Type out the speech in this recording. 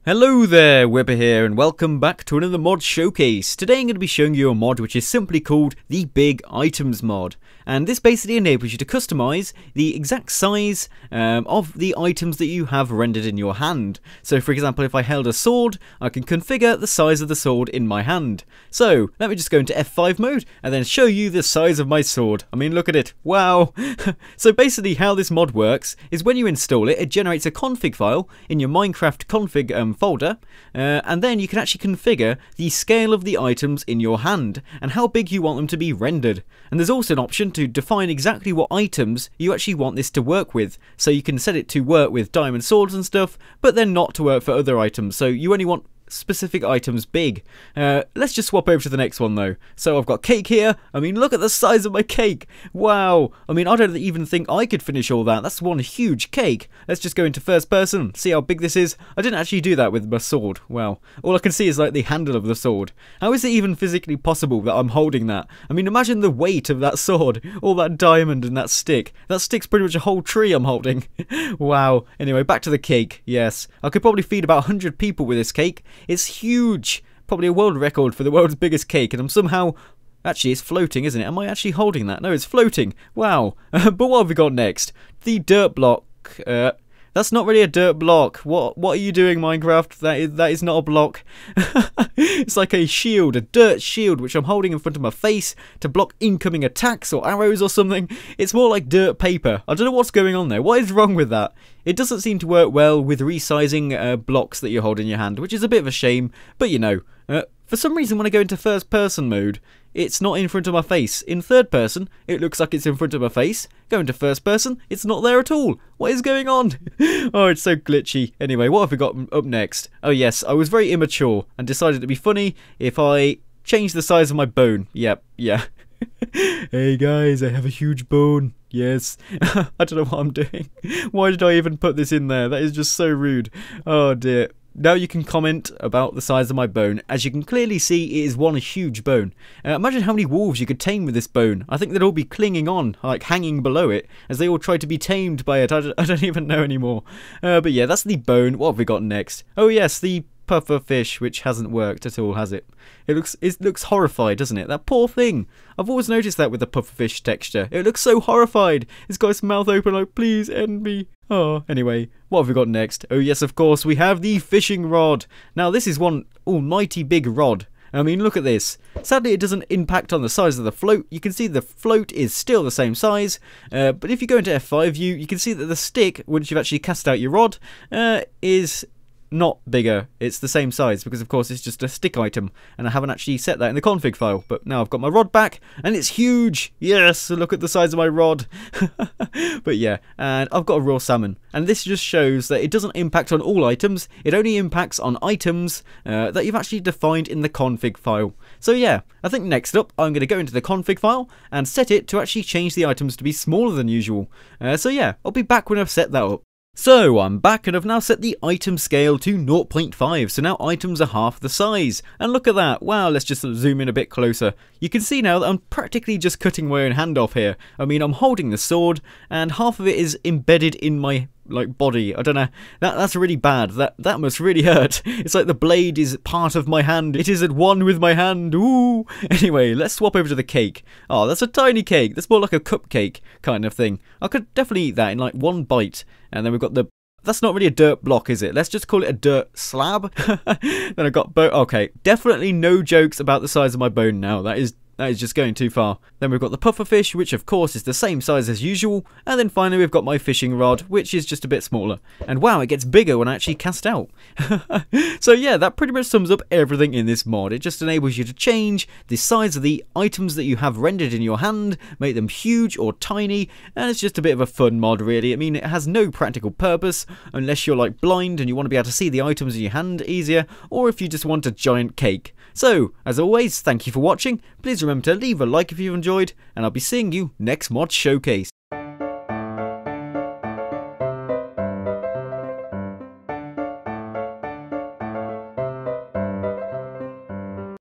Hello there, Webber here, and welcome back to another mod showcase. Today I'm going to be showing you a mod which is simply called the Big Items mod. And this basically enables you to customize the exact size of the items that you have rendered in your hand. So for example, if I held a sword, I can configure the size of the sword in my hand. So let me just go into F5 mode and then show you the size of my sword. I mean, look at it. Wow. So basically how this mod works is when you install it, it generates a config file in your Minecraft config folder, and then you can actually configure the scale of the items in your hand and how big you want them to be rendered. And there's also an option to define exactly what items you actually want this to work with. So you can set it to work with diamond swords and stuff, but then not to work for other items. So you only want specific items big. Let's just swap over to the next one though. So I've got cake here. I mean, look at the size of my cake. Wow. I mean, I don't even think I could finish all that. That's one huge cake. Let's just go into first person, see how big this is. I didn't actually do that with my sword. Wow. All I can see is like the handle of the sword. How is it even physically possible that I'm holding that? I mean, imagine the weight of that sword, all that diamond and that stick. That stick's pretty much a whole tree I'm holding. Wow. Anyway, back to the cake. Yes. I could probably feed about 100 people with this cake. It's huge, probably a world record for the world's biggest cake, and I'm somehow... Actually, it's floating, isn't it? Am I actually holding that? No, it's floating. Wow. But what have we got next? The dirt block. That's not really a dirt block. What are you doing, Minecraft? That is not a block. It's like a shield, a dirt shield, which I'm holding in front of my face to block incoming attacks or arrows or something. It's more like dirt paper. I don't know what's going on there. What is wrong with that? It doesn't seem to work well with resizing blocks that you hold in your hand, which is a bit of a shame. But you know, for some reason when I go into first person mode, it's not in front of my face. In third person, it looks like it's in front of my face. Go into first person, it's not there at all. What is going on? Oh, it's so glitchy. Anyway, what have we got up next? Oh yes, I was very immature and decided it'd be funny if I changed the size of my bone. Yep, yeah. Hey guys, I have a huge bone. Yes. I don't know what I'm doing. Why did I even put this in there? That is just so rude. Oh dear. Now you can comment about the size of my bone. As you can clearly see, it is one huge bone. Imagine how many wolves you could tame with this bone. I think they'd all be clinging on, like hanging below it, as they all try to be tamed by it. I don't even know anymore. But yeah, that's the bone. What have we got next? Oh yes, the Pufferfish, which hasn't worked at all, has it? It looks horrified, doesn't it? That poor thing. I've always noticed that with the Pufferfish texture. It looks so horrified. It's got its mouth open like, please end me. Oh, anyway, what have we got next? Oh yes, of course, we have the fishing rod. Now this is one almighty big rod. I mean, look at this. Sadly, it doesn't impact on the size of the float. You can see the float is still the same size. But if you go into F5 view, you can see that the stick, once you've actually cast out your rod, is not bigger. It's the same size because of course it's just a stick item and I haven't actually set that in the config file. But now I've got my rod back and it's huge. Yes, look at the size of my rod. But yeah, and I've got a raw salmon, and this just shows that it doesn't impact on all items. It only impacts on items that you've actually defined in the config file. So yeah, I think next up I'm going to go into the config file and set it to actually change the items to be smaller than usual. So yeah, I'll be back when I've set that up. So I'm back and I've now set the item scale to 0.5, so now items are half the size. And look at that, wow, let's just zoom in a bit closer. You can see now that I'm practically just cutting my own hand off here. I mean, I'm holding the sword and half of it is embedded in my body. I don't know, that's really bad. That must really hurt. It's like the blade is part of my hand. It is at one with my hand. Ooh. Anyway, let's swap over to the cake. Oh, that's a tiny cake. That's more like a cupcake kind of thing. I could definitely eat that in like one bite. And then we've got the... That's not really a dirt block, is it? Let's just call it a dirt slab. Then I got bone. Okay, definitely no jokes about the size of my bone now. That is just going too far. Then we've got the pufferfish, which of course is the same size as usual. And then finally we've got my fishing rod, which is just a bit smaller. And wow, it gets bigger when I actually cast out. So yeah, that pretty much sums up everything in this mod. It just enables you to change the size of the items that you have rendered in your hand, make them huge or tiny, and it's just a bit of a fun mod really. I mean, it has no practical purpose unless you're like blind and you want to be able to see the items in your hand easier, or if you just want a giant cake. So, as always, thank you for watching. Please remember to leave a like if you've enjoyed, and I'll be seeing you next mod showcase.